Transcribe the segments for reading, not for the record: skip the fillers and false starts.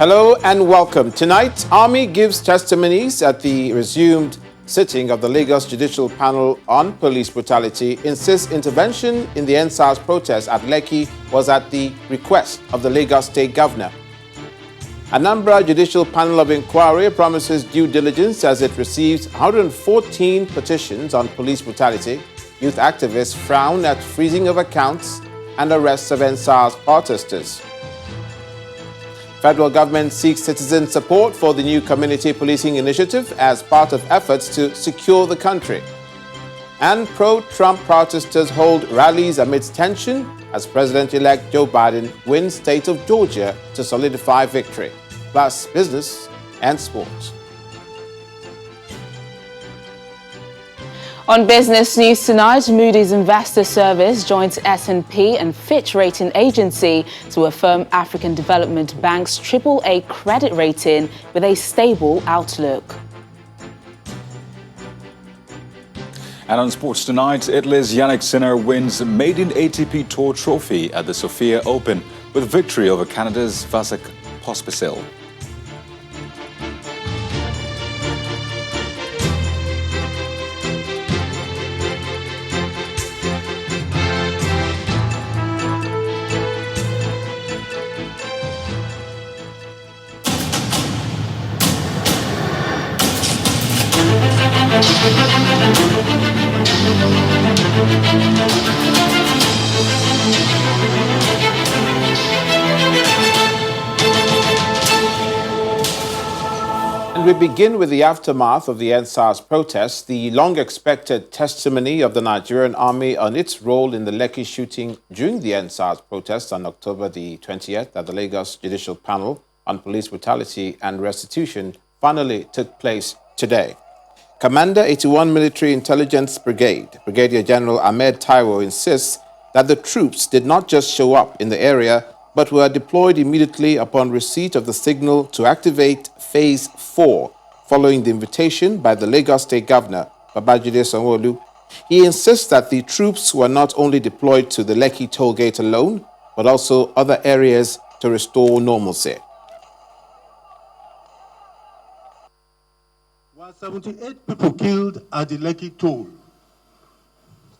Hello and welcome. Tonight, Army gives testimonies at the resumed sitting of the Lagos Judicial Panel on Police Brutality, insists intervention in the NSAS protest at Lekki was at the request of the Lagos State Governor. Anambra Judicial Panel of Inquiry promises due diligence as it receives 114 petitions on police brutality. Youth activists frown at freezing of accounts and arrests of NSAS protesters. Federal government seeks citizen support for the new community policing initiative as part of efforts to secure the country. And pro-Trump protesters hold rallies amidst tension as President-elect Joe Biden wins state of Georgia to solidify victory. Plus business and sports. On business news tonight, Moody's Investor Service joins S&P and Fitch Rating Agency to affirm African Development Bank's AAA credit rating with a stable outlook. And on sports tonight, Italy's Yannick Sinner wins maiden ATP Tour trophy at the Sofia Open with victory over Canada's Vasek Pospisil. And we begin with the aftermath of the NSAS protests, the long-expected testimony of the Nigerian Army on its role in the Lekki shooting during the NSAS protests on October the 20th at the Lagos Judicial Panel on Police Brutality and Restitution finally took place today. Commander 81 Military Intelligence Brigade, Brigadier General Ahmed Taiwo, insists that the troops did not just show up in the area, but were deployed immediately upon receipt of the signal to activate Phase 4, following the invitation by the Lagos State Governor, Babajide Sanwo-Olu. He insists that the troops were not only deployed to the Lekki toll gate alone, but also other areas to restore normalcy. 78 people killed at the Lekki toll.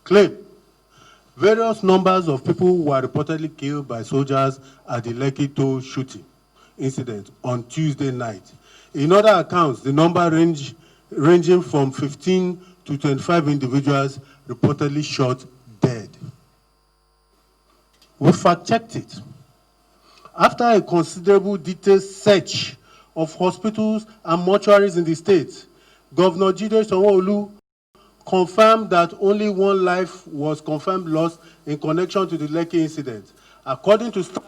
Claim various numbers of people were reportedly killed by soldiers at the Lekki toll shooting incident on Tuesday night. In other accounts, the number ranging from 15 to 25 individuals reportedly shot dead. We fact-checked it. After a considerable detailed search of hospitals and mortuaries in the state, Governor Jide Sanwo-Olu confirmed that only one life was confirmed lost in connection to the Lekki incident. According to staff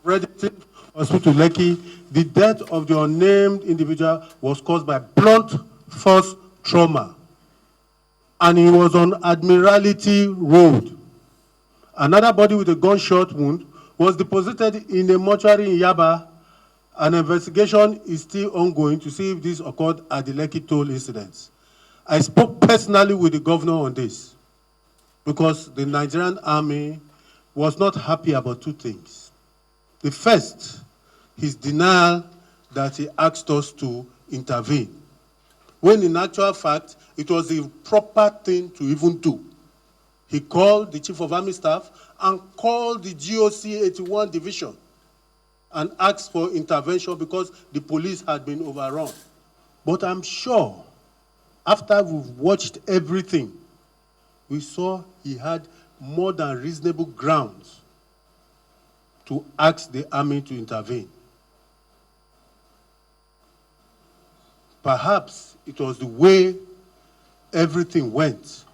relative Hospital Lekki, the death of the unnamed individual was caused by blunt force trauma, and he was on Admiralty Road. Another body with a gunshot wound was deposited in a mortuary in Yaba. An investigation is still ongoing to see if this occurred at the Lekki toll incident. I spoke personally with the governor on this because the Nigerian Army was not happy about two things. The first, his denial that he asked us to intervene, when in actual fact, it was the proper thing to even do. He called the Chief of Army Staff and called the GOC 81 Division and asked for intervention because the police had been overrun. But I'm sure, after we've watched everything, we saw he had more than reasonable grounds to ask the army to intervene. Perhaps it was the way everything went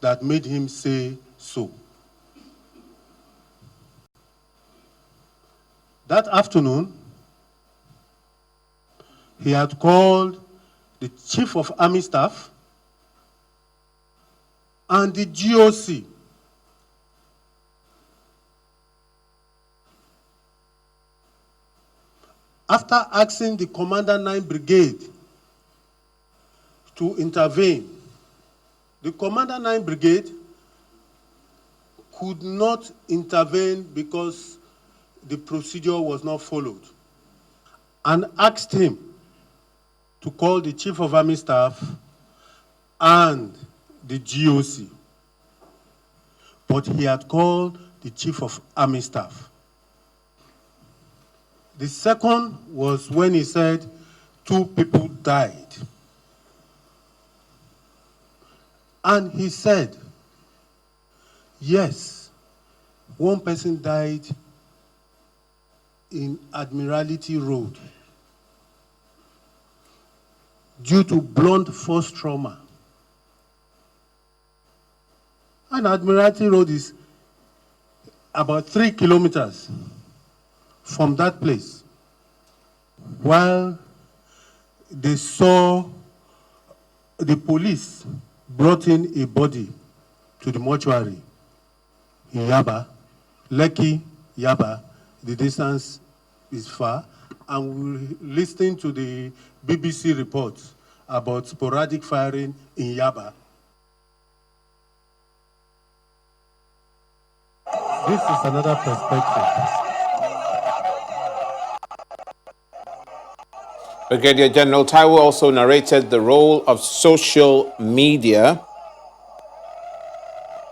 that made him say so. That afternoon, he had called the Chief of Army Staff and the GOC. After asking the Commander 9 Brigade to intervene, the Commander 9 Brigade could not intervene because the procedure was not followed. and asked him to call the Chief of Army Staff and the GOC. But he had called the Chief of Army Staff. The second was when he said 2 people died. And he said, yes, 1 person died in Admiralty Road due to blunt force trauma. And Admiralty Road is about 3 kilometers from that place. While they saw the police brought in a body to the mortuary in Yaba, Lekki, Yaba, the distance is far, and we listened to the BBC reports about sporadic firing in Yaba. This is another perspective. Brigadier General Taiwo also narrated the role of social media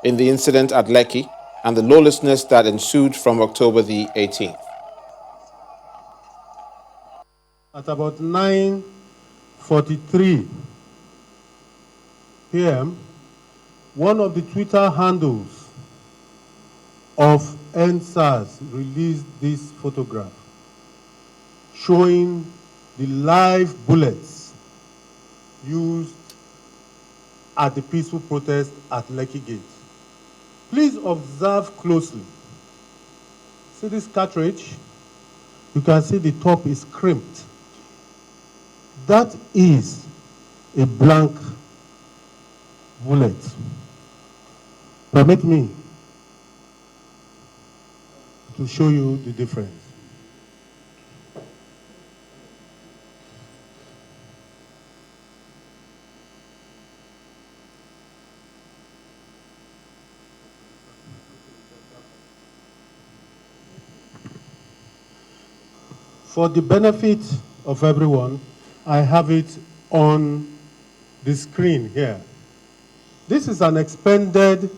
in the incident at Lekki and the lawlessness that ensued from October the 18th. At about 9:43 p.m., one of the Twitter handles of NSAS released this photograph showing the live bullets used at the peaceful protest at Lekki Gate. Please observe closely. See this cartridge? You can see the top is crimped. That is a blank bullet. Permit me to show you the difference. For the benefit of everyone, I have it on the screen here. This is an expended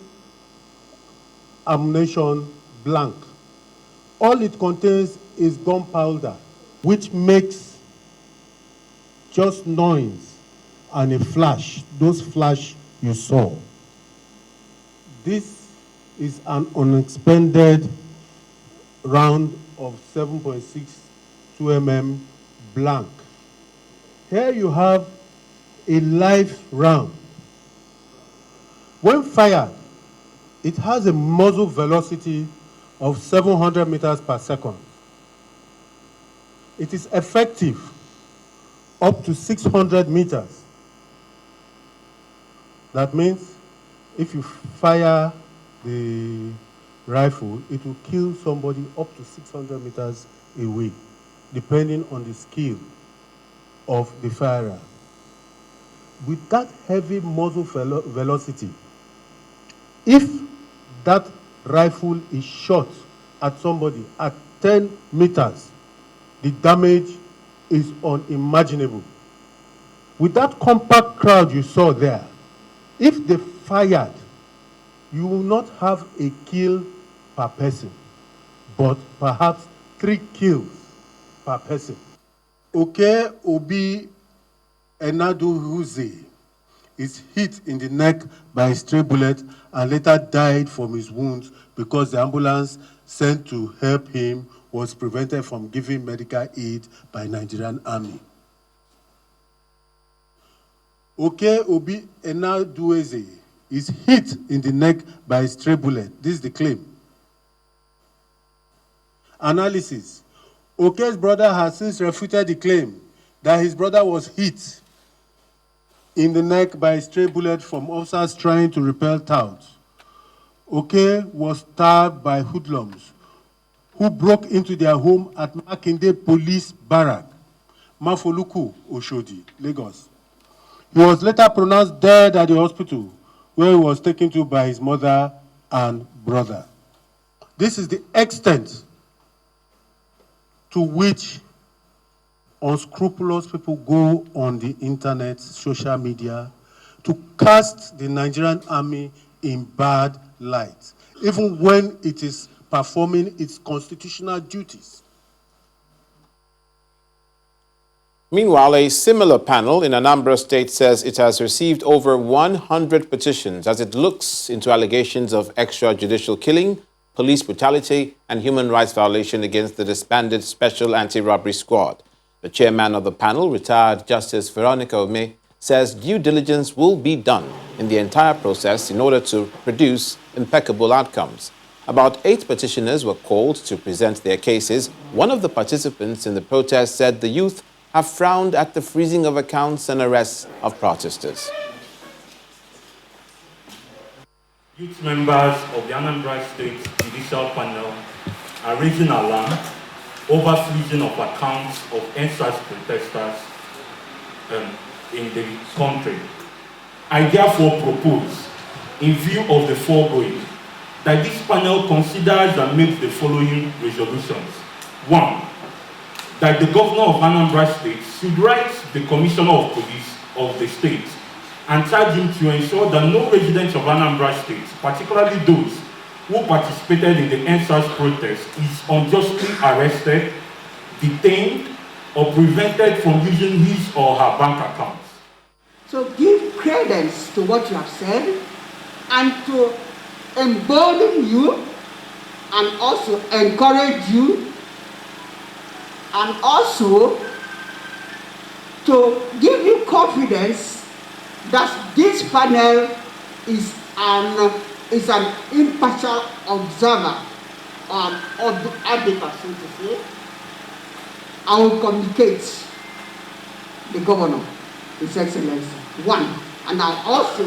ammunition blank. All it contains is gunpowder, which makes just noise and a flash, those flash you saw. This is an unexpended round of 7.62 mm blank. Here you have a live round. When fired, it has a muzzle velocity of 700 meters per second. It is effective up to 600 meters. That means if you fire the rifle, it will kill somebody up to 600 meters away, depending on the skill of the firer. With that heavy muzzle velocity, if that rifle is shot at somebody at 10 meters, the damage is unimaginable. With that compact crowd you saw there, if they fired, you will not have a kill per person, but perhaps 3 kills per person. Oke Obi Enaduhuze is hit in the neck by a stray bullet and later died from his wounds because the ambulance sent to help him was prevented from giving medical aid by Nigerian Army. Oke Obi Enaduhuze is hit in the neck by a stray bullet. This is the claim. Analysis. Oke's brother has since refuted the claim that his brother was hit in the neck by a stray bullet from officers trying to repel touts. Oke was stabbed by hoodlums who broke into their home at Makinde Police Barrack, Mafoluku, Oshodi, Lagos. He was later pronounced dead at the hospital, where he was taken to by his mother and brother. This is the extent to which unscrupulous people go on the internet, social media, to cast the Nigerian army in bad light, even when it is performing its constitutional duties. Meanwhile, a similar panel in Anambra State says it has received over 100 petitions as it looks into allegations of extrajudicial killing, police brutality, and human rights violation against the disbanded Special Anti-Robbery Squad. The chairman of the panel, retired Justice Veronica Ome, says due diligence will be done in the entire process in order to produce impeccable outcomes. About 8 petitioners were called to present their cases. One of the participants in the protest said the youth have frowned at the freezing of accounts and arrests of protesters. Youth members of the Anambra State Judicial Panel are raising alarm over freezing of accounts of NSAS protesters in the country. I therefore propose, in view of the foregoing, that this panel considers and makes the following resolutions. 1. That the governor of Anambra State should write the commissioner of police of the state and charge him to ensure that no residents of Anambra State, particularly those who participated in the NSAS protest, is unjustly arrested, detained, or prevented from using his or her bank accounts. So give credence to what you have said and to embolden you and also encourage you and also to give you confidence that this panel is an impartial observer of the advocacy, to say. I will communicate the governor, His Excellency. 1, and I also,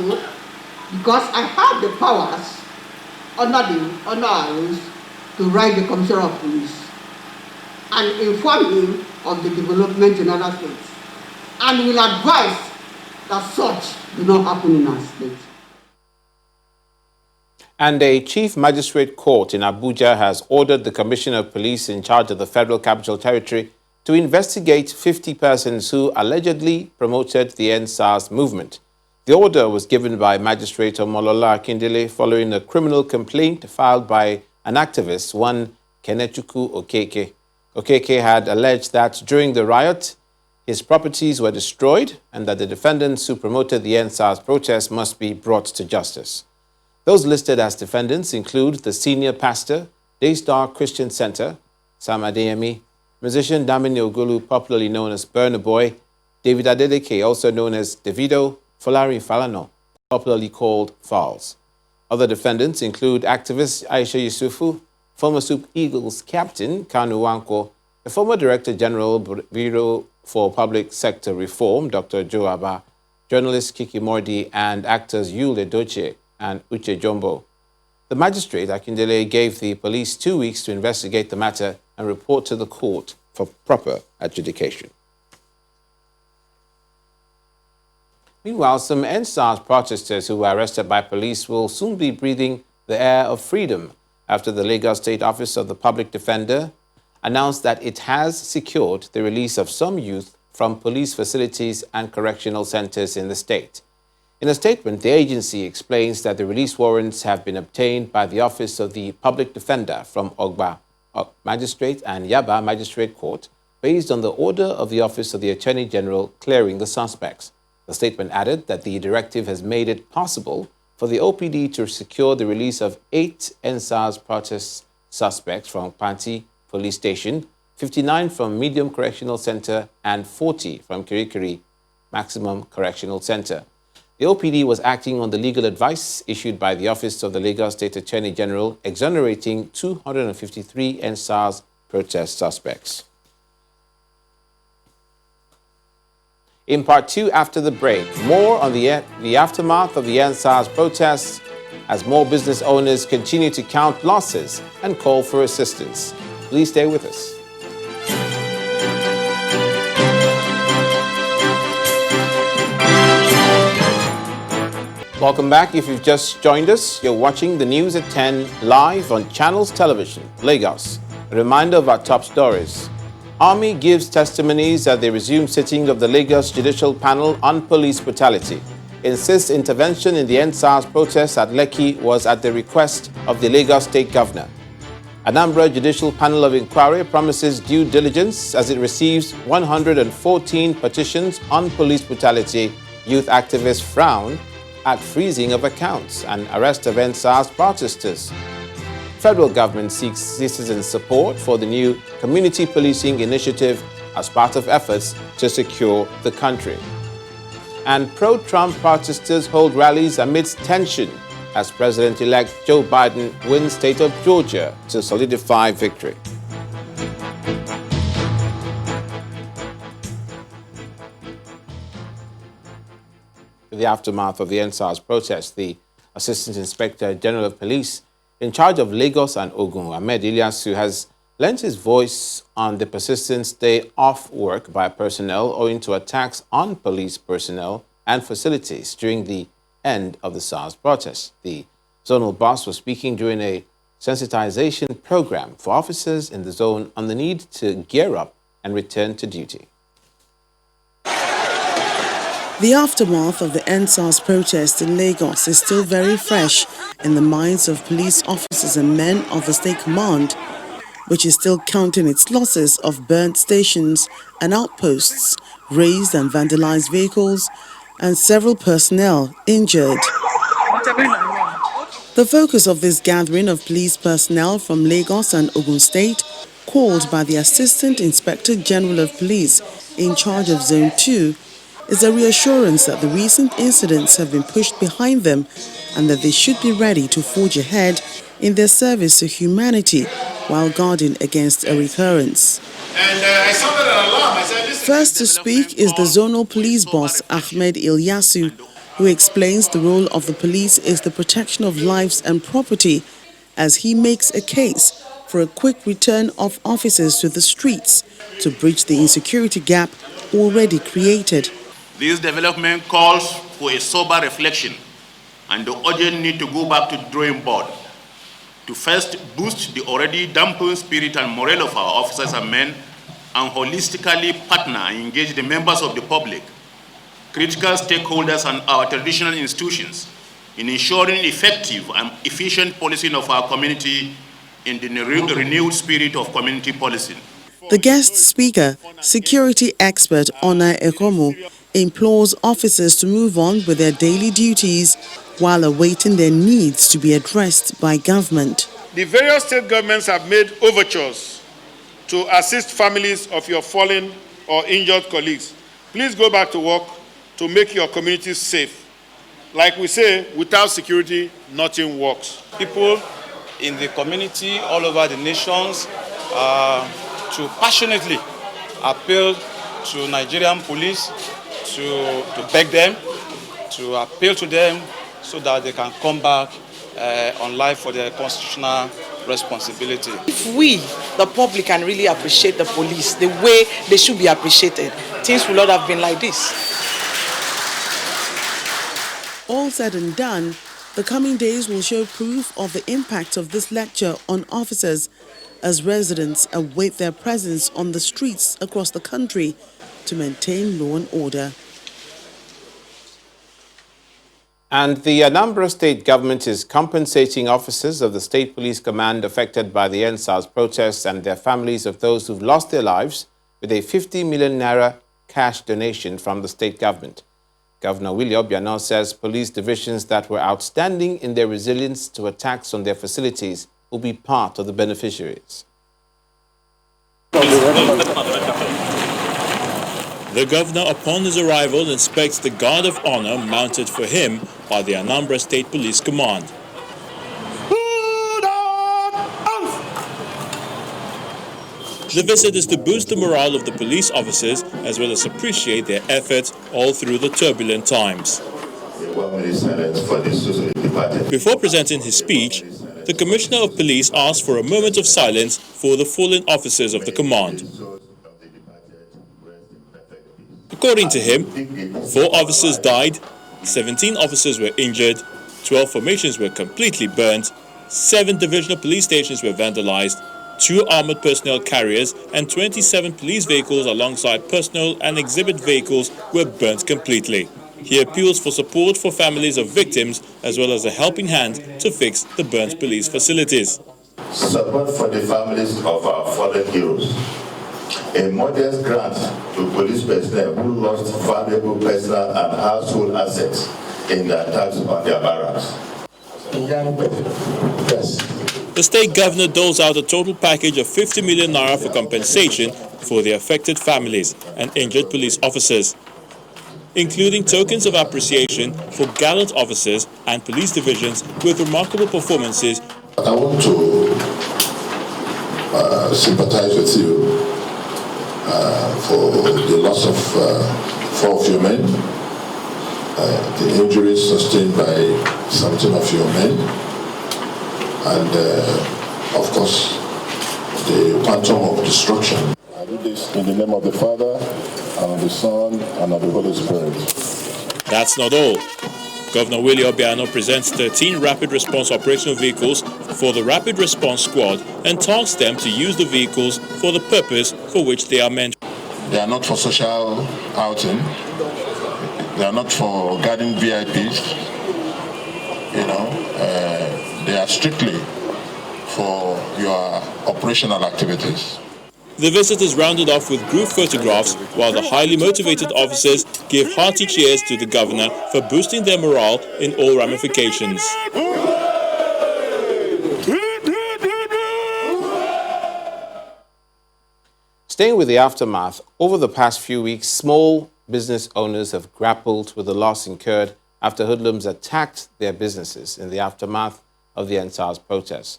because I have the powers under our rules to write the commissioner of police and inform him of the development in other states, and will advise that such do not happen in our state. And a chief magistrate court in Abuja has ordered the Commissioner of Police in charge of the Federal Capital Territory to investigate 50 persons who allegedly promoted the NSAS movement. The order was given by Magistrate Omolola Akindele following a criminal complaint filed by an activist, one Kenechukwu Okeke. Okeke had alleged that during the riot, his properties were destroyed and that the defendants who promoted the NSAS protest must be brought to justice. Those listed as defendants include the senior pastor, Daystar Christian Center, Sam Adeyemi, musician Damini Ogulu, popularly known as Burna Boy, David Adeleke, also known as Davido, Folari Falano, popularly called Falls. Other defendants include activist Aisha Yusufu, former Super Eagles captain Kanu Wanko, the former Director General Bureau for Public Sector Reform, Dr. Joe Abba, journalist Kiki Mordi, and actors Yule Doche and Uche Jombo. The magistrate, Akindele, gave the police 2 weeks to investigate the matter and report to the court for proper adjudication. Meanwhile, some NSAS protesters who were arrested by police will soon be breathing the air of freedom after the Lagos State Office of the Public Defender announced that it has secured the release of some youth from police facilities and correctional centers in the state. In a statement, the agency explains that the release warrants have been obtained by the Office of the Public Defender from Ogba Magistrate and Yaba Magistrate Court based on the order of the Office of the Attorney General clearing the suspects. The statement added that the directive has made it possible for the OPD to secure the release of 8 NSAS protest suspects from Panti Police Station, 59 from Medium Correctional Center, and 40 from Kirikiri Maximum Correctional Center. The OPD was acting on the legal advice issued by the Office of the Lagos State Attorney General exonerating 253 NSAS protest suspects. In part 2 after the break, more on the aftermath of the NSAS protests as more business owners continue to count losses and call for assistance. Please stay with us. Welcome back. If you've just joined us, you're watching the news at 10 live on Channels Television, Lagos. A reminder of our top stories. Army gives testimonies at the resumed sitting of the Lagos Judicial Panel on Police Brutality. Insists intervention in the NSAS protest at Lekki was at the request of the Lagos State Governor. Anambra Judicial Panel of Inquiry promises due diligence as it receives 114 petitions on police brutality. Youth activists frown at freezing of accounts and arrest of NSAS protesters. Federal government seeks citizen support for the new community policing initiative as part of efforts to secure the country. And pro-Trump protesters hold rallies amidst tension as President-elect Joe Biden wins state of Georgia to solidify victory. In the aftermath of the NSAS protest, the Assistant Inspector General of Police in charge of Lagos and Ogun, Ahmed Ilyasu, has lent his voice on the persistent stay off work by personnel owing to attacks on police personnel and facilities during the end of the SARS protest. The zonal boss was speaking during a sensitization program for officers in the zone on the need to gear up and return to duty. The aftermath of the NSAS protest in Lagos is still very fresh in the minds of police officers and men of the State Command, which is still counting its losses of burnt stations and outposts, razed and vandalized vehicles, and several personnel injured. The focus of this gathering of police personnel from Lagos and Ogun State, called by the Assistant Inspector General of Police in charge of Zone 2, is a reassurance that the recent incidents have been pushed behind them and that they should be ready to forge ahead in their service to humanity while guarding against a recurrence. First to speak is the zonal police boss Ahmed Ilyasu, who explains the role of the police is the protection of lives and property, as he makes a case for a quick return of officers to the streets to bridge the insecurity gap already created. This development calls for a sober reflection and the urgent need to go back to the drawing board to first boost the already dampened spirit and morale of our officers and men and holistically partner and engage the members of the public, critical stakeholders and our traditional institutions in ensuring effective and efficient policing of our community in the renewed spirit of community policing. The guest speaker, security expert Ona Ekomo, implores officers to move on with their daily duties while awaiting their needs to be addressed by government. The various state governments have made overtures to assist families of your fallen or injured colleagues. Please go back to work to make your communities safe. Like we say, without security, nothing works. People in the community all over the nations to passionately appeal to Nigerian police to beg them, to appeal to them so that they can come back on life for their constitutional responsibility. If we, the public, can really appreciate the police the way they should be appreciated, things will not have been like this. All said and done, the coming days will show proof of the impact of this lecture on officers as residents await their presence on the streets across the country to maintain law and order. And the Anambra State government is compensating officers of the State Police Command affected by the NSAS protests and their families of those who've lost their lives with a 50 million naira cash donation from the state government. Governor Willie Obiano says police divisions that were outstanding in their resilience to attacks on their facilities will be part of the beneficiaries. The governor, upon his arrival, inspects the guard of honor mounted for him by the Anambra State Police Command. The visit is to boost the morale of the police officers as well as appreciate their efforts all through the turbulent times. Before presenting his speech, the Commissioner of Police asked for a moment of silence for the fallen officers of the command. According to him, 4 officers died, 17 officers were injured, 12 formations were completely burnt, 7 divisional police stations were vandalized, 2 armoured personnel carriers and 27 police vehicles alongside personnel and exhibit vehicles were burnt completely. He appeals for support for families of victims as well as a helping hand to fix the burnt police facilities. Support for the families of our fallen heroes. A modest grant to police personnel who lost valuable personal and household assets in the attacks on their barracks. The state governor doles out a total package of 50 million naira for compensation for the affected families and injured police officers, including tokens of appreciation for gallant officers and police divisions with remarkable performances. I want to sympathize with you for the loss of 4 of your men, the injuries sustained by 17 of your men, and of course the quantum of destruction. I do this in the name of the Father, and of the Son, and of the Holy Spirit. That's not all. Governor Willie Obiano presents 13 rapid response operational vehicles for the Rapid Response Squad and tasks them to use the vehicles for the purpose for which they are meant. They are not for social outing. They are not for guarding VIPs. They are strictly for your operational activities. The visitors rounded off with group photographs while the highly motivated officers give hearty cheers to the governor for boosting their morale in all ramifications. Staying with the aftermath, over the past few weeks, small business owners have grappled with the loss incurred after hoodlums attacked their businesses in the aftermath of the NSAS protests.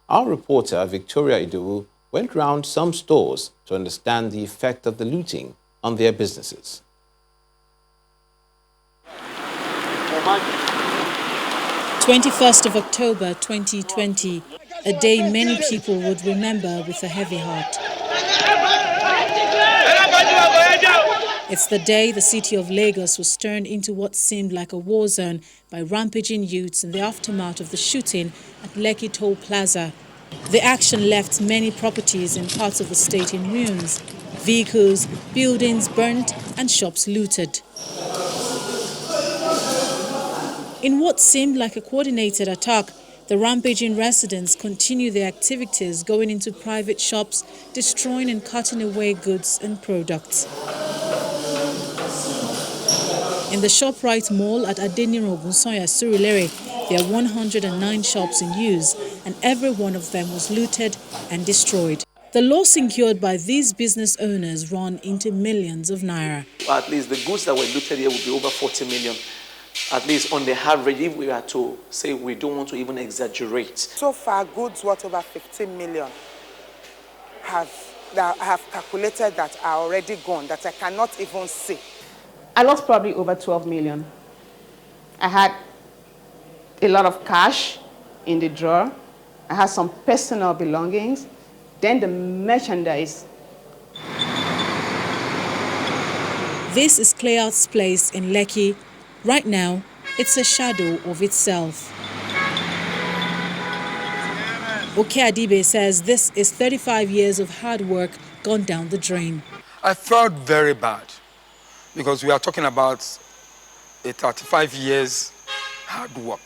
Our reporter, Victoria Idowu, went round some stores to understand the effect of the looting on their businesses. 21st of October 2020, a day many people would remember with a heavy heart. It's the day the city of Lagos was turned into what seemed like a war zone by rampaging youths in the aftermath of the shooting at Lekki Toll Plaza. The action left many properties in parts of the state in ruins, vehicles, buildings burnt and shops looted. In what seemed like a coordinated attack, the rampaging residents continued their activities, going into private shops, destroying and cutting away goods and products. In the ShopRite Mall at Adeniro Ogunsoya, Surulere, there are 109 shops in use, and every one of them was looted and destroyed. The loss incurred by these business owners run into millions of naira. At least the goods that were looted here will be over 40 million. At least on the average, if we were to say, we don't want to even exaggerate. So far, goods worth over 15 million have calculated that are already gone, that I cannot even see. I lost probably over 12 million. I had a lot of cash in the drawer. I had some personal belongings. Then the merchandise. This is Clayart's place in Lekki. Right now, it's a shadow of itself. Oke Adibe says this is 35 years of hard work gone down the drain. I felt very bad because we are talking about a 35 years hard work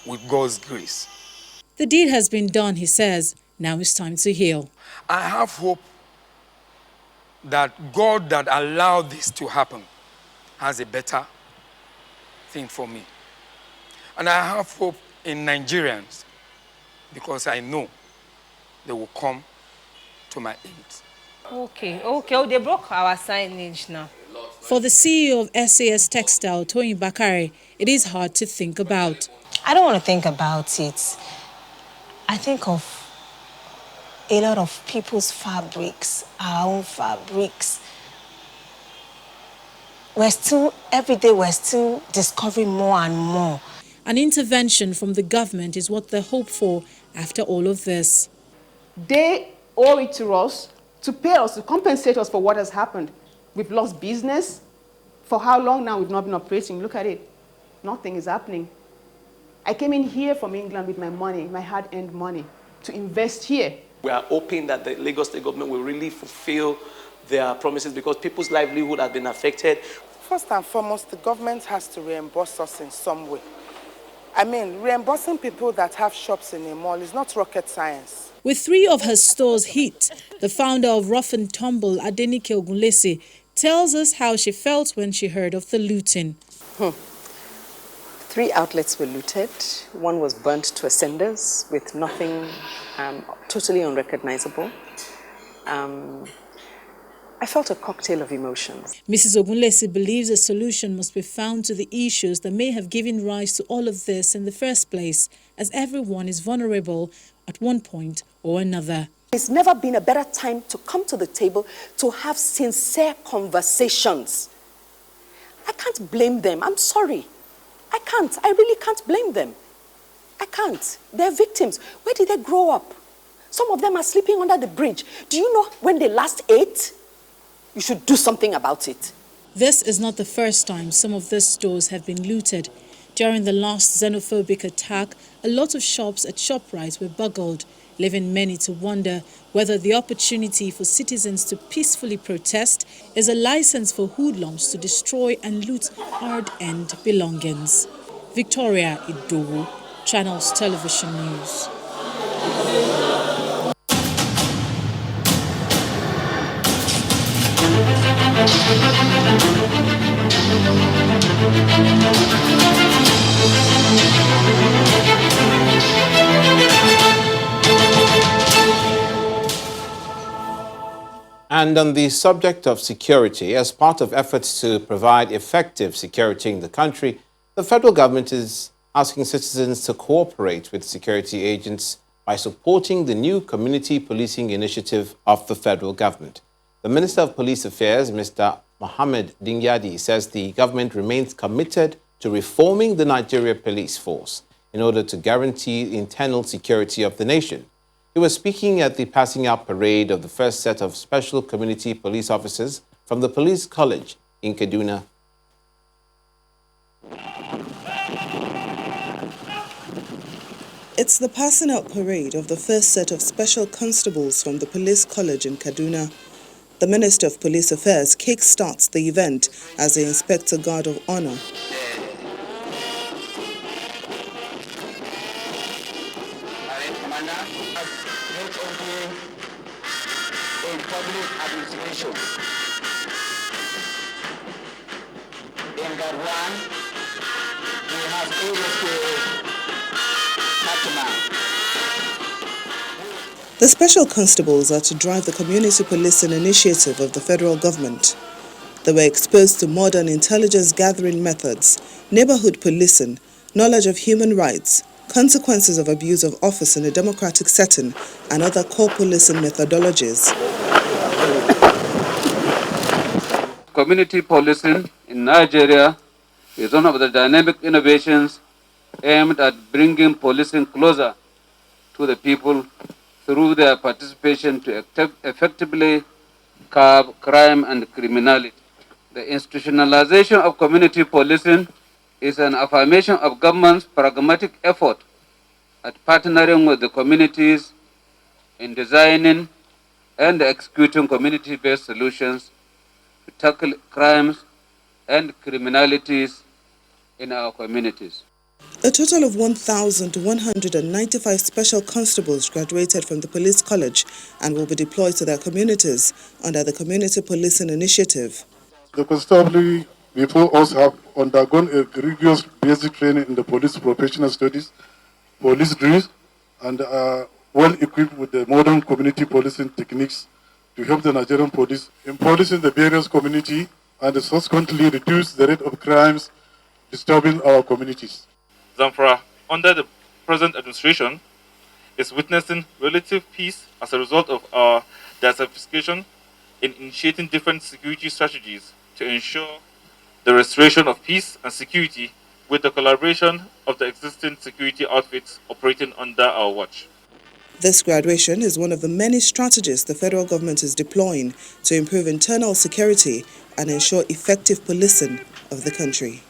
with God's grace. The deed has been done, he says. Now it's time to heal. I have hope that God that allowed this to happen has a better thing for me. And I have hope in Nigerians because I know they will come to my aid. Okay. Oh, they broke our signage now. For the CEO of SAS Textile, Toyin Bakare, it is hard to think about. I don't want to think about it. I think of a lot of people's fabrics, our own fabrics. Every day we're still discovering more and more. An intervention from the government is what they hope for after all of this. They owe it to us to pay us, to compensate us for what has happened. We've lost business. For how long now we've not been operating? Look at it. Nothing is happening. I came in here from England with my money, my hard-earned money, to invest here. We are hoping that the Lagos State government will really fulfill their promises because people's livelihood has been affected. First and foremost, the government has to reimburse us in some way. I mean, reimbursing people that have shops in a mall is not rocket science. With 3 of her stores hit, the founder of Rough and Tumble, Adenike Ogunlesi, tells us how she felt when she heard of the looting. 3 outlets were looted. One was burnt to a cinders with nothing, totally unrecognizable. I felt a cocktail of emotions. Mrs. Ogunlesi believes a solution must be found to the issues that may have given rise to all of this in the first place, as everyone is vulnerable at one point or another. It's never been a better time to come to the table to have sincere conversations. I can't blame them. I'm sorry. I can't. I really can't blame them. I can't. They're victims. Where did they grow up? Some of them are sleeping under the bridge. Do you know when they last ate? You should do something about it. This is not the first time some of these stores have been looted. During the last xenophobic attack, a lot of shops at ShopRite were burgled, leaving many to wonder whether the opportunity for citizens to peacefully protest is a license for hoodlums to destroy and loot hard-earned belongings. Victoria Idowu, Channels Television News. And on the subject of security, as part of efforts to provide effective security in the country, the federal government is asking citizens to cooperate with security agents by supporting the new community policing initiative of the federal government. The Minister of Police Affairs, Mr. Mohammed Dingyadi, says the government remains committed to reforming the Nigeria police force in order to guarantee the internal security of the nation. He was speaking at the passing out parade of the first set of special community police officers from the Police College in Kaduna. It's the passing out parade of the first set of special constables from the Police College in Kaduna. The Minister of Police Affairs kick-starts the event as the Inspector Guard of Honor. The special constables are to drive the community policing initiative of the federal government. They were exposed to modern intelligence gathering methods, neighborhood policing, knowledge of human rights, consequences of abuse of office in a democratic setting, and other core policing methodologies. Community policing in Nigeria is one of the dynamic innovations aimed at bringing policing closer to the people through their participation to effectively curb crime and criminality. The institutionalization of community policing is an affirmation of government's pragmatic effort at partnering with the communities in designing and executing community-based solutions to tackle crimes and criminalities in our communities. A total of 1,195 special constables graduated from the Police College and will be deployed to their communities under the Community Policing Initiative. The constabulary before us have undergone a rigorous basic training in the police professional studies, police drills, and are well equipped with the modern community policing techniques to help the Nigerian police in policing the various community and subsequently reduce the rate of crimes disturbing our communities. Zamfara, under the present administration, is witnessing relative peace as a result of our diversification in initiating different security strategies to ensure the restoration of peace and security with the collaboration of the existing security outfits operating under our watch. This graduation is one of the many strategies the federal government is deploying to improve internal security and ensure effective policing of the country.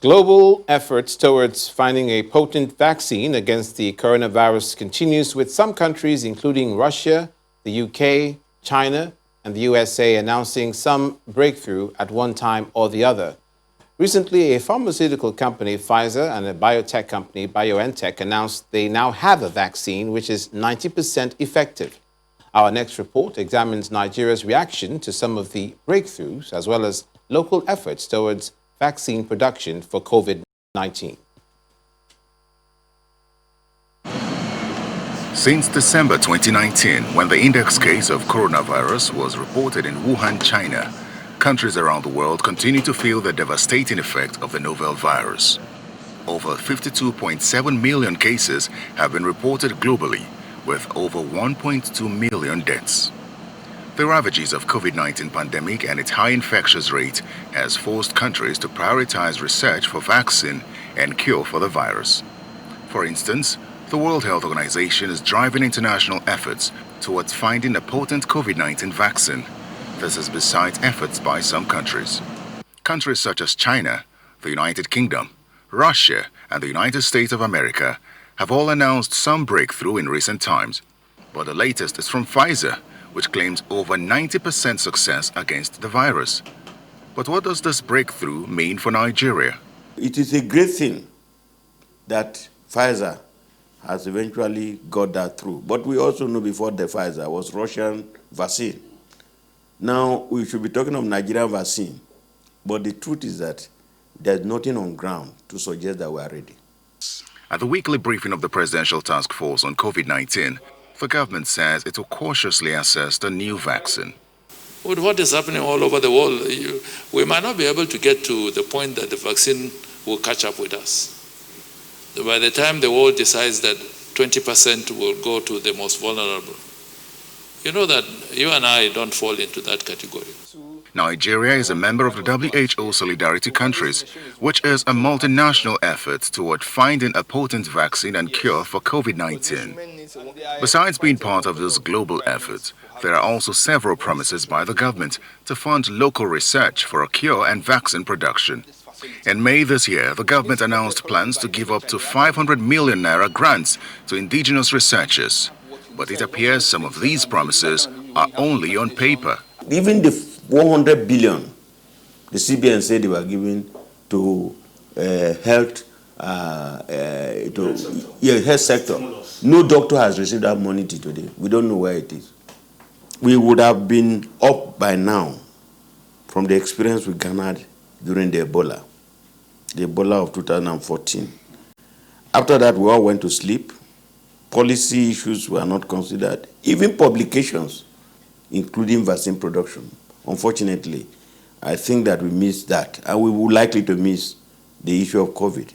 Global efforts towards finding a potent vaccine against the coronavirus continues, with some countries, including Russia, the UK, China, and the USA, announcing some breakthrough at one time or the other. Recently, a pharmaceutical company, Pfizer, and a biotech company, BioNTech, announced they now have a vaccine which is 90% effective. Our next report examines Nigeria's reaction to some of the breakthroughs, as well as local efforts towards vaccine production for COVID-19. Since December 2019, when the index case of coronavirus was reported in Wuhan, China, countries around the world continue to feel the devastating effect of the novel virus. Over 52.7 million cases have been reported globally, with over 1.2 million deaths. The ravages of COVID-19 pandemic and its high infectious rate has forced countries to prioritize research for vaccine and cure for the virus. For instance, the World Health Organization is driving international efforts towards finding a potent COVID-19 vaccine. This is besides efforts by some countries. Countries such as China, the United Kingdom, Russia, and the United States of America have all announced some breakthrough in recent times. But the latest is from Pfizer, which claims over 90% success against the virus. But what does this breakthrough mean for Nigeria? It is a great thing that Pfizer has eventually got that through. But we also know before the Pfizer was Russian vaccine. Now we should be talking of Nigerian vaccine. But the truth is that there's nothing on ground to suggest that we are ready. At the weekly briefing of the Presidential Task Force on COVID-19, the government says it will cautiously assess the new vaccine. With what is happening all over the world, we might not be able to get to the point that the vaccine will catch up with us. By the time the world decides that 20% will go to the most vulnerable, you know that you and I don't fall into that category. Nigeria is a member of the WHO Solidarity Countries, which is a multinational effort toward finding a potent vaccine and cure for COVID-19. Besides being part of this global effort, there are also several promises by the government to fund local research for a cure and vaccine production. In May this year, the government announced plans to give up to 500 million naira grants to indigenous researchers. But it appears some of these promises are only on paper. Even the 100 billion the CBN said they were giving to health sector, no doctor has received that money till today. We don't know where it is. We would have been up by now from the experience we garnered during the Ebola of 2014. After that, we all went to sleep. Policy issues were not considered. Even publications, including vaccine production. Unfortunately, I think that we missed that, and we would likely to miss the issue of COVID.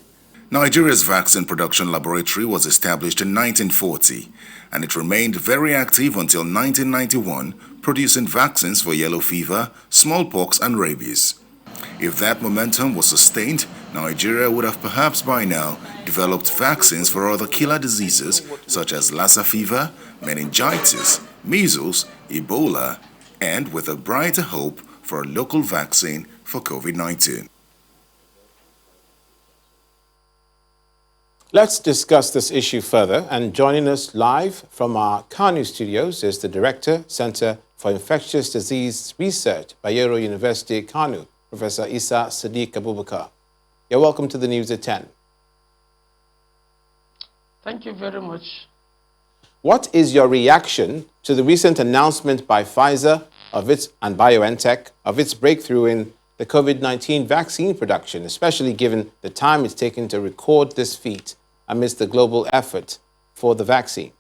Nigeria's vaccine production laboratory was established in 1940, and it remained very active until 1991, producing vaccines for yellow fever, smallpox, and rabies. If that momentum was sustained, Nigeria would have perhaps by now developed vaccines for other killer diseases such as Lassa fever, meningitis, measles, Ebola, and with a brighter hope for a local vaccine for COVID-19. Let's discuss this issue further, and joining us live from our Kanu studios is the Director, Center for Infectious Disease Research, Bayero University, Kanu, Professor Isa Sadiq Abubakar. You're welcome to the News at 10. Thank you very much. What is your reaction to the recent announcement by Pfizer and BioNTech of its breakthrough in the COVID-19 vaccine production, especially given the time it's taken to record this feat amidst the global effort for the vaccine?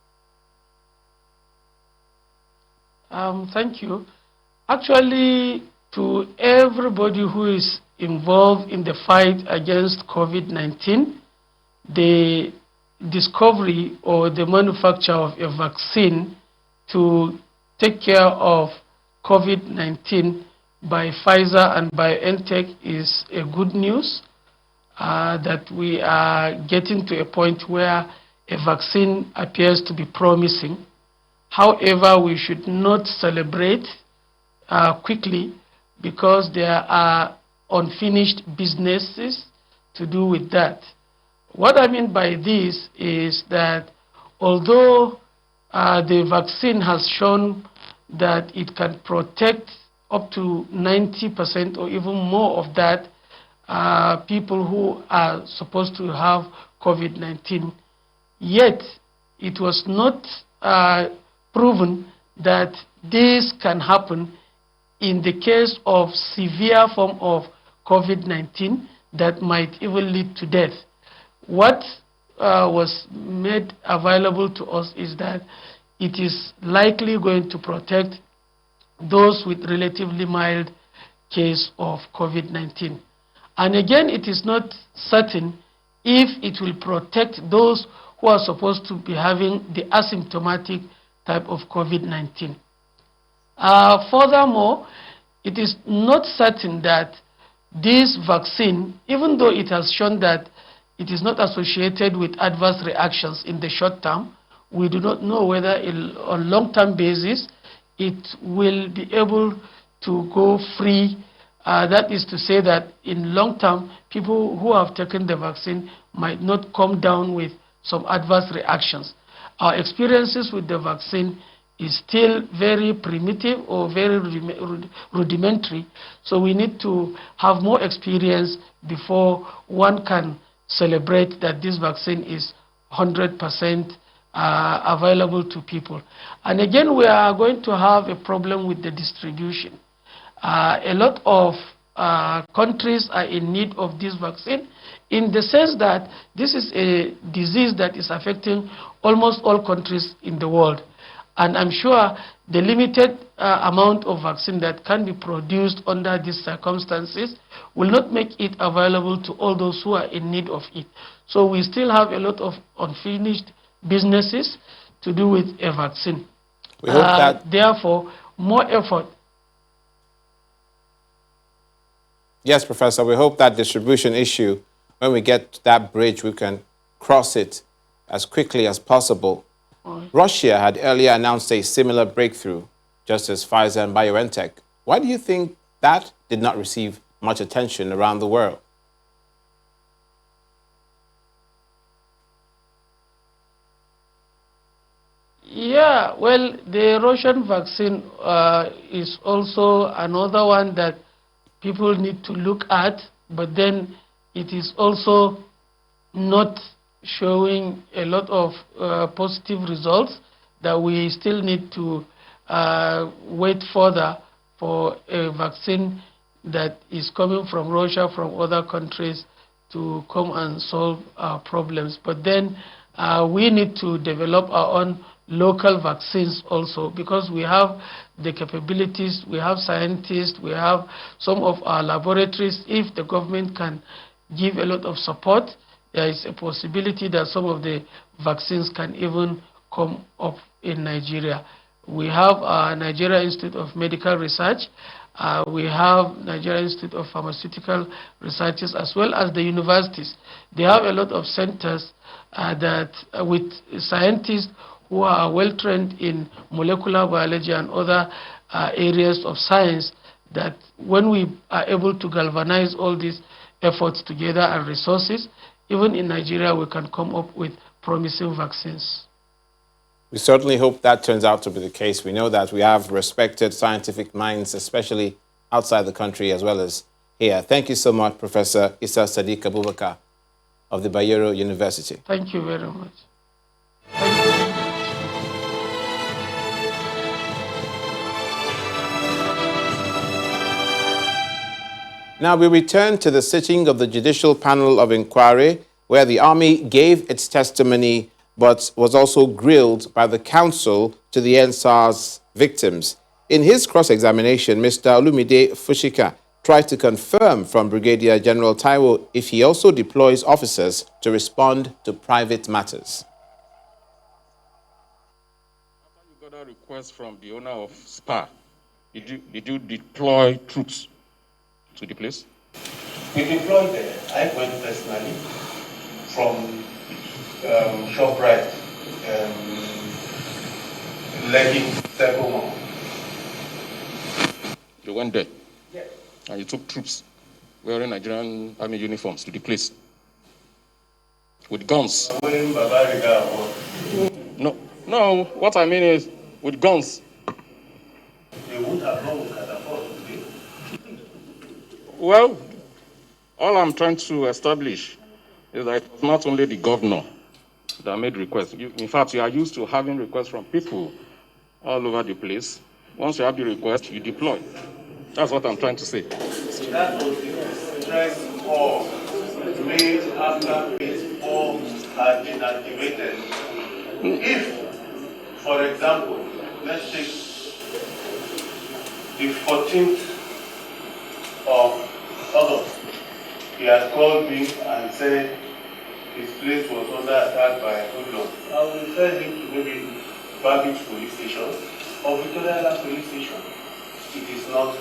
Thank you. Actually, to everybody who is involved in the fight against COVID-19, the discovery or the manufacture of a vaccine to take care of COVID-19 by Pfizer and BioNTech is a good news, that we are getting to a point where a vaccine appears to be promising. However, we should not celebrate quickly, because there are unfinished businesses to do with that. What I mean by this is that although the vaccine has shown that it can protect up to 90% or even more of that people who are supposed to have COVID-19, yet it was not proven that this can happen in the case of severe form of COVID-19 that might even lead to death. What was made available to us is that it is likely going to protect those with relatively mild case of COVID-19. And again, it is not certain if it will protect those who are supposed to be having the asymptomatic type of COVID-19. Furthermore, it is not certain that this vaccine, even though it has shown that it is not associated with adverse reactions in the short term, we do not know whether on long-term basis it will be able to go free. That is to say that in long term, people who have taken the vaccine might not come down with some adverse reactions. Our experiences with the vaccine is still very primitive or very rudimentary, so we need to have more experience before one can celebrate that this vaccine is 100% available to people. And again, we are going to have a problem with the distribution. A lot of countries are in need of this vaccine in the sense that this is a disease that is affecting almost all countries in the world. And I'm sure the limited amount of vaccine that can be produced under these circumstances will not make it available to all those who are in need of it. So we still have a lot of unfinished businesses to do with a vaccine. We hope that therefore, more effort. Yes, Professor, we hope that distribution issue, when we get to that bridge, we can cross it as quickly as possible. Russia had earlier announced a similar breakthrough, just as Pfizer and BioNTech. Why do you think that did not receive much attention around the world? Yeah, well, the Russian vaccine is also another one that people need to look at, but then it is also not showing a lot of positive results that we still need to wait further for a vaccine that is coming from Russia, from other countries, to come and solve our problems. But then we need to develop our own local vaccines also, because we have the capabilities, we have scientists, we have some of our laboratories. If the government can give a lot of support, there is a possibility that some of the vaccines can even come up in Nigeria. We have Nigeria Institute of Medical Research, we have Nigeria Institute of Pharmaceutical Researches, as well as the universities. They have a lot of centers that with scientists who are well trained in molecular biology and other areas of science, that when we are able to galvanize all these efforts together and resources, even in Nigeria, we can come up with promising vaccines. We certainly hope that turns out to be the case. We know that we have respected scientific minds, especially outside the country as well as here. Thank you so much, Professor Issa Sadiq Abubakar of the Bayero University. Thank you very much. Now we return to the sitting of the Judicial Panel of Inquiry, where the Army gave its testimony but was also grilled by the counsel to the NSAS victims. In his cross-examination, Mr. Olumide Fushika tried to confirm from Brigadier General Taiwo if he also deploys officers to respond to private matters. After you got a request from the owner of SPA, did you deploy troops to the place? We deployed there. I went personally from ShopRite, Lekki, several more. You went there? Yes. And you took troops wearing Nigerian Army uniforms to the place? with guns. No, what I mean is with guns. They won't have known we can afford today. Well, all I'm trying to establish is that it was not only the governor that made requests. In fact, you are used to having requests from people all over the place. Once you have the request, you deploy. That's what I'm trying to say. That was the stress of made after phase 4 had been activated. If, for example, let's take the 14th of August, he had called me and said his place was under attack by hoodlums. I will refer him to maybe Babbage Police Station or Victoria Island Police Station. It is not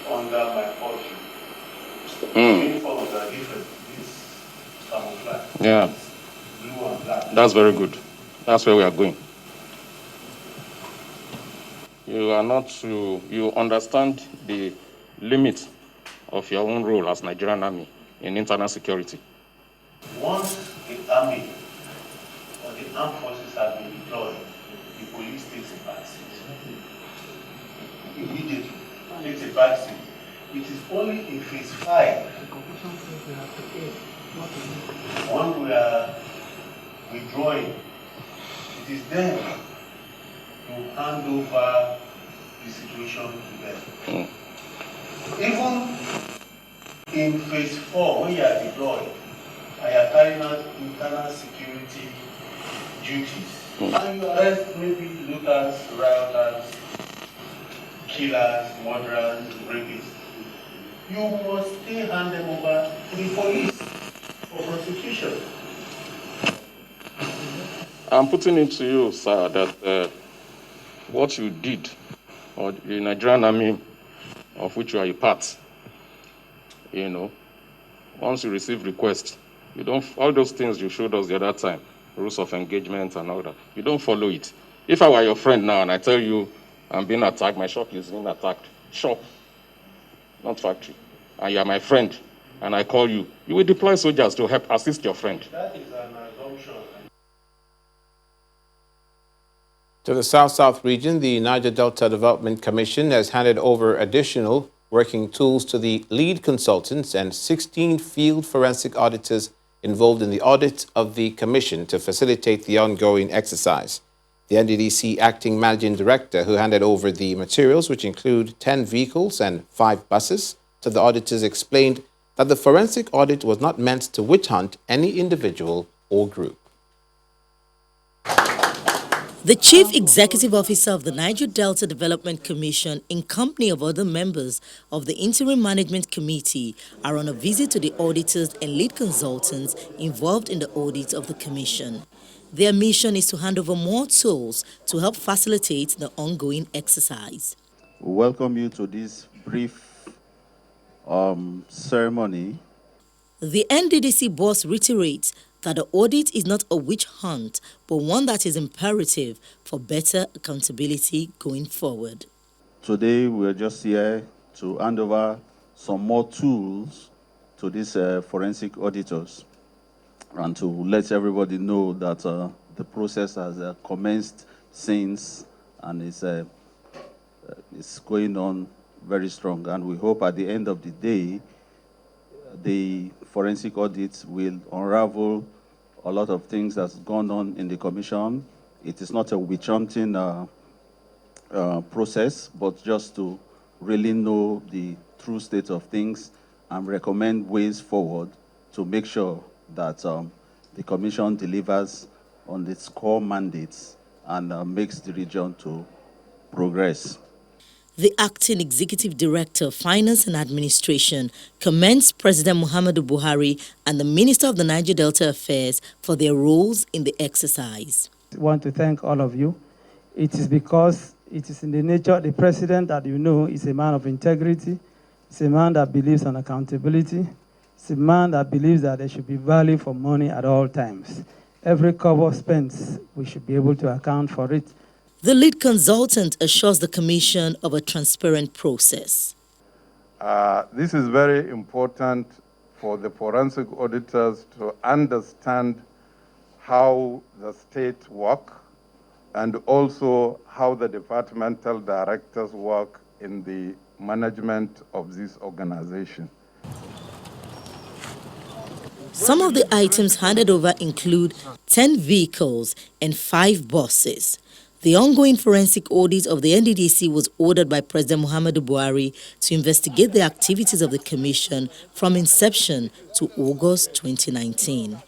under my purview. Uniforms are different. This camouflage. Yeah. Blue and black. That's very good. That's where we are going. You understand the limit of your own role as Nigerian Army in internal security. Once the army or the armed forces have been deployed, the police takes a back seat. Immediately takes a back seat. It is only in phase 5 when we are withdrawing, it is then to hand over the situation to them. Even in phase 4, when you are deployed, and you are carrying out internal security duties, and you arrest maybe looters, rioters, killers, murderers, rapists, you must still hand them over to the police for prosecution. I'm putting it to you, sir, that what you did, or the Nigerian Army, of which you are a part, once you receive requests, you don't, all those things you showed us the other time, rules of engagement and all that, you don't follow it. If I were your friend now and I tell you I'm being attacked, my shop is being attacked, shop, not factory, and you are my friend, and I call you, you will deploy soldiers to help assist your friend. That is an assumption. To the South-South region, the Niger Delta Development Commission has handed over additional working tools to the lead consultants and 16 field forensic auditors involved in the audit of the commission to facilitate the ongoing exercise. The NDDC acting managing director, who handed over the materials, which include 10 vehicles and 5 buses, to the auditors, explained that the forensic audit was not meant to witch hunt any individual or group. The Chief Executive Officer of the Niger Delta Development Commission, in company of other members of the Interim Management Committee, are on a visit to the auditors and lead consultants involved in the audit of the Commission. Their mission is to hand over more tools to help facilitate the ongoing exercise. We welcome you to this brief ceremony. The NDDC boss reiterates that the audit is not a witch hunt, but one that is imperative for better accountability going forward. Today, we're just here to hand over some more tools to these forensic auditors and to let everybody know that the process has commenced since and it's going on very strong. And we hope at the end of the day, the forensic audits will unravel a lot of things that's gone on in the commission. It is not a witch hunting process, but just to really know the true state of things and recommend ways forward to make sure that the commission delivers on its core mandates and makes the region to progress. The Acting Executive Director of Finance and Administration commends President Muhammadu Buhari and the Minister of the Niger Delta Affairs for their roles in the exercise. I want to thank all of you. It is because it is in the nature of the President that you know is a man of integrity. It's a man that believes in accountability. It's a man that believes that there should be value for money at all times. Every kobo spent, we should be able to account for it. The lead consultant assures the Commission of a transparent process. This is very important for the forensic auditors to understand how the state work, and also how the departmental directors work in the management of this organization. Some of the items handed over include 10 vehicles and 5 buses. The ongoing forensic audit of the NDDC was ordered by President Muhammadu Buhari to investigate the activities of the commission from inception to August 2019.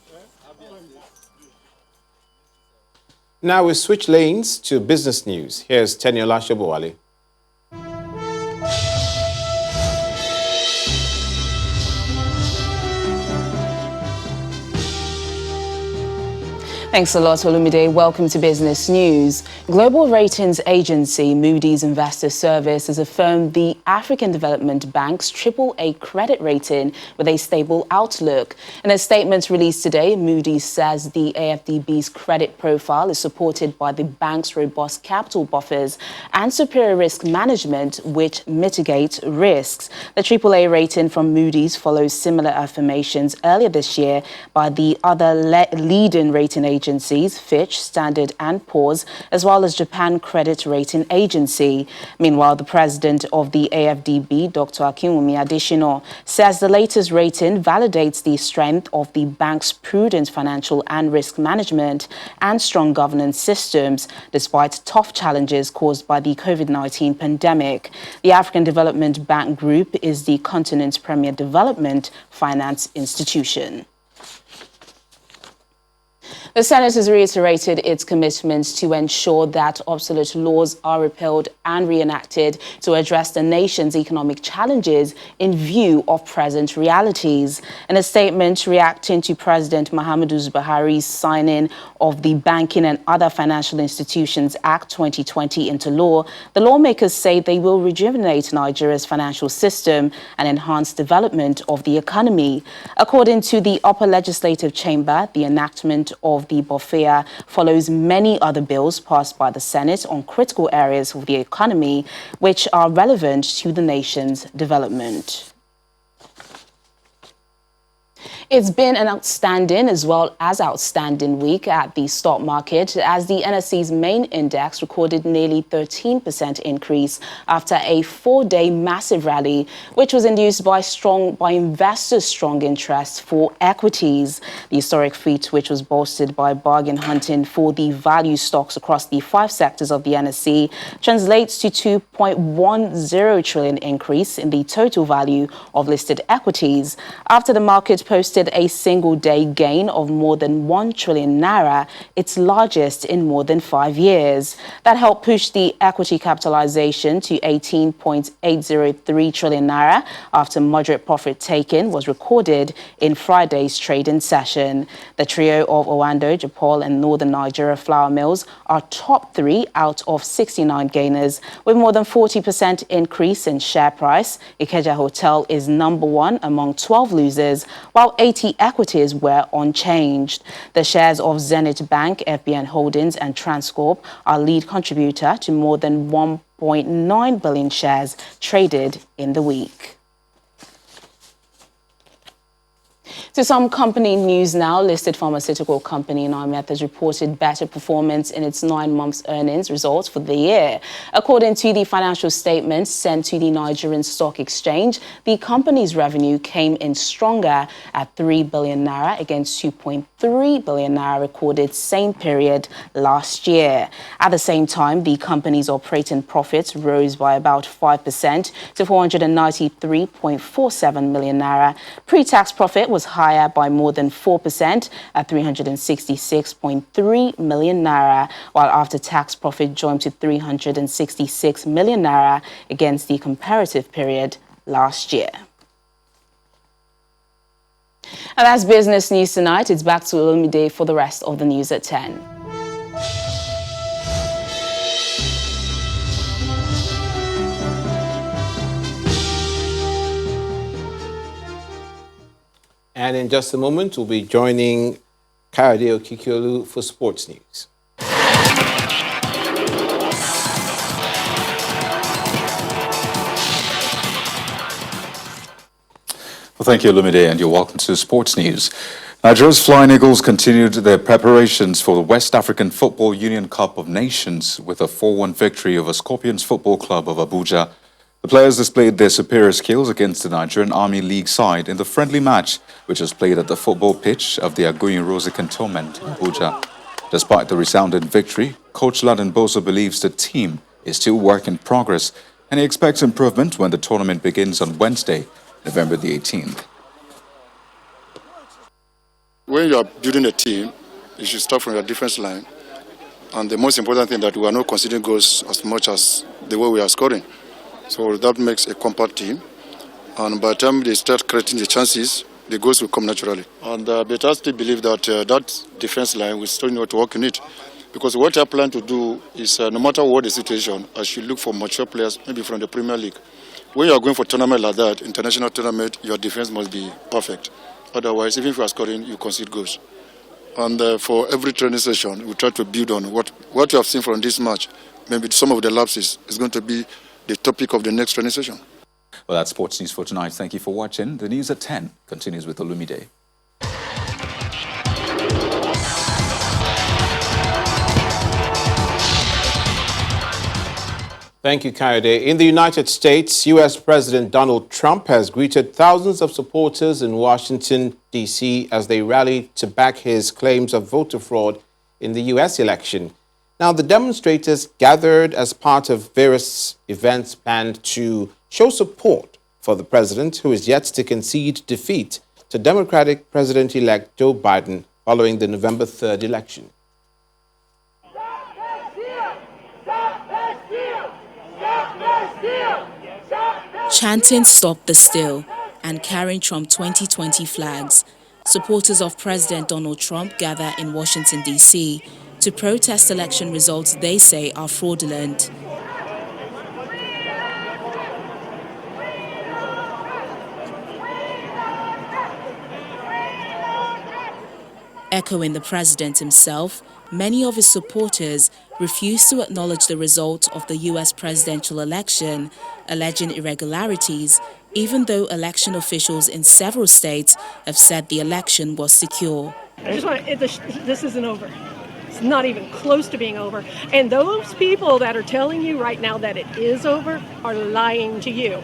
Now we switch lanes to business news. Here's Teniola Shobowale. Thanks a lot, Olumide. Welcome to Business News. Global ratings agency Moody's Investor Service has affirmed the African Development Bank's AAA credit rating with a stable outlook. In a statement released today, Moody's says the AFDB's credit profile is supported by the bank's robust capital buffers and superior risk management, which mitigate risks. The AAA rating from Moody's follows similar affirmations earlier this year by the other leading rating agencies, Fitch, Standard & Poor's, as well as Japan Credit Rating Agency. Meanwhile, the president of the AFDB, Dr. Akinwumi Adesina, says the latest rating validates the strength of the bank's prudent financial and risk management and strong governance systems, despite tough challenges caused by the COVID-19 pandemic. The African Development Bank Group is the continent's premier development finance institution. The Senate has reiterated its commitment to ensure that obsolete laws are repealed and reenacted to address the nation's economic challenges in view of present realities. In a statement reacting to President Muhammadu Buhari's signing of the Banking and Other Financial Institutions Act 2020 into law, the lawmakers say they will rejuvenate Nigeria's financial system and enhance development of the economy. According to the upper legislative chamber, the enactment of the BOFEA follows many other bills passed by the Senate on critical areas of the economy which are relevant to the nation's development. It's been an outstanding as well as outstanding week at the stock market as the NSE's main index recorded nearly 13% increase after a 4-day massive rally, which was induced by investors' strong interest for equities. The historic feat, which was bolstered by bargain hunting for the value stocks across the 5 sectors of the NSE, translates to 2.10 trillion increase in the total value of listed equities after the market posted a single-day gain of more than 1 trillion naira, its largest in more than 5 years. That helped push the equity capitalization to 18.803 trillion naira after moderate profit taking was recorded in Friday's trading session. The trio of Owando, Japol and Northern Nigeria flour mills are top 3 out of 69 gainers with more than 40% increase in share price. Ikeja Hotel is number 1 among 12 losers, while 80 equities were unchanged. The shares of Zenith Bank, FBN Holdings and Transcorp are lead contributor to more than 1.9 billion shares traded in the week. To some company news now, listed pharmaceutical company NIMET has reported better performance in its 9 months earnings results for the year. According to the financial statements sent to the Nigerian Stock Exchange, the company's revenue came in stronger at 3 billion naira against 2.3 billion naira recorded same period last year. At the same time, the company's operating profits rose by about 5% to 493.47 million naira. Pre-tax profit was higher by more than 4% at 366.3 million naira, while after-tax profit jumped to 366 million naira against the comparative period last year. And that's business news tonight. It's back to Olumide for the rest of the news at 10. And in just a moment, we'll be joining Kayode Okikiolu for sports news. Well, thank you, Olumide, and you're welcome to Sports News. Nigeria's Flying Eagles continued their preparations for the West African Football Union Cup of Nations with a 4-1 victory over Scorpions Football Club of Abuja. The players displayed their superior skills against the Nigerian Army League side in the friendly match, which was played at the football pitch of the Agoyin Rose Cantonment in Abuja. Despite the resounding victory, Coach Laden Boso believes the team is still work in progress and he expects improvement when the tournament begins on Wednesday, November the 18th. When you are building a team, you should start from your defense line. And the most important thing that we are not conceding goals as much as the way we are scoring. So that makes a compact team. And by the time they start creating the chances, the goals will come naturally. And but I still believe that that defense line will still need to work in it. Because what I plan to do is, no matter what the situation, I should look for mature players, maybe from the Premier League. When you are going for a tournament like that, international tournament, your defense must be perfect. Otherwise, even if you are scoring, you concede goals. And for every training session, we try to build on what you have seen from this match. Maybe some of the lapses is going to be the topic of the next training session. Well, that's sports news for tonight. Thank you for watching. The news at 10 continues with Olumide. Thank you, Kayode. In the United States, U.S. President Donald Trump has greeted thousands of supporters in Washington, D.C. as they rallied to back his claims of voter fraud in the U.S. election. Now, the demonstrators gathered as part of various events planned to show support for the president, who is yet to concede defeat to Democratic President-elect Joe Biden following the November 3rd election. Chanting "Stop the Steal" and carrying Trump 2020 flags, supporters of President Donald Trump gather in Washington, D.C. to protest election results they say are fraudulent. Echoing the president himself, many of his supporters refused to acknowledge the result of the U.S. presidential election, alleging irregularities, even though election officials in several states have said the election was secure. I just want this isn't over. It's not even close to being over. And those people that are telling you right now that it is over are lying to you.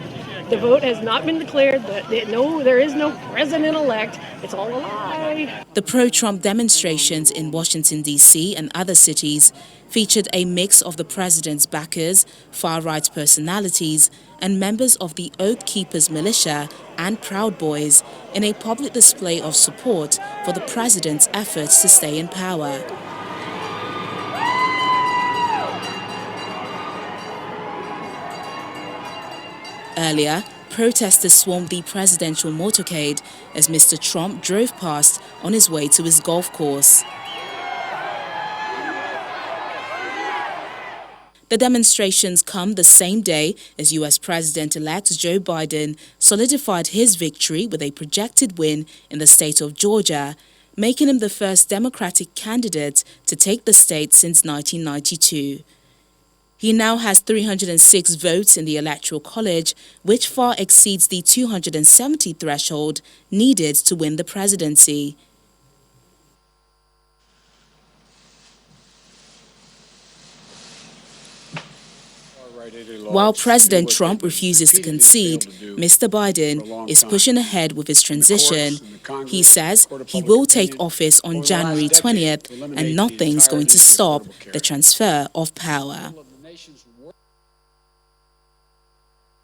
The vote has not been declared. There is no president-elect. It's all a lie. The pro-Trump demonstrations in Washington, D.C. and other cities featured a mix of the president's backers, far-right personalities, and members of the Oath Keepers militia and Proud Boys in a public display of support for the president's efforts to stay in power. Earlier, protesters swarmed the presidential motorcade as Mr. Trump drove past on his way to his golf course. The demonstrations come the same day as U.S. President-elect Joe Biden solidified his victory with a projected win in the state of Georgia, making him the first Democratic candidate to take the state since 1992. He now has 306 votes in the Electoral College, which far exceeds the 270 threshold needed to win the presidency. While President Trump refuses to concede, Mr. Biden is pushing ahead with his transition. He says he will take office on January 20th and nothing's going to stop the transfer of power.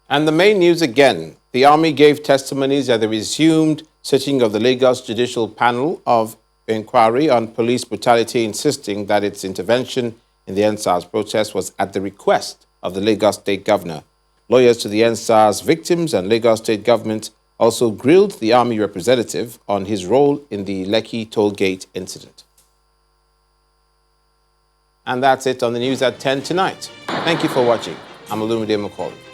And the main news again. The Army gave testimonies at the resumed sitting of the Lagos Judicial Panel of Inquiry on Police Brutality, insisting that its intervention in the NSAS protest was at the request of the Lagos State Governor. Lawyers to the NSAS victims and Lagos State government also grilled the Army representative on his role in the Lekki toll gate incident. And that's it on the news at 10 tonight. Thank you for watching. I'm Olumide Macaulay.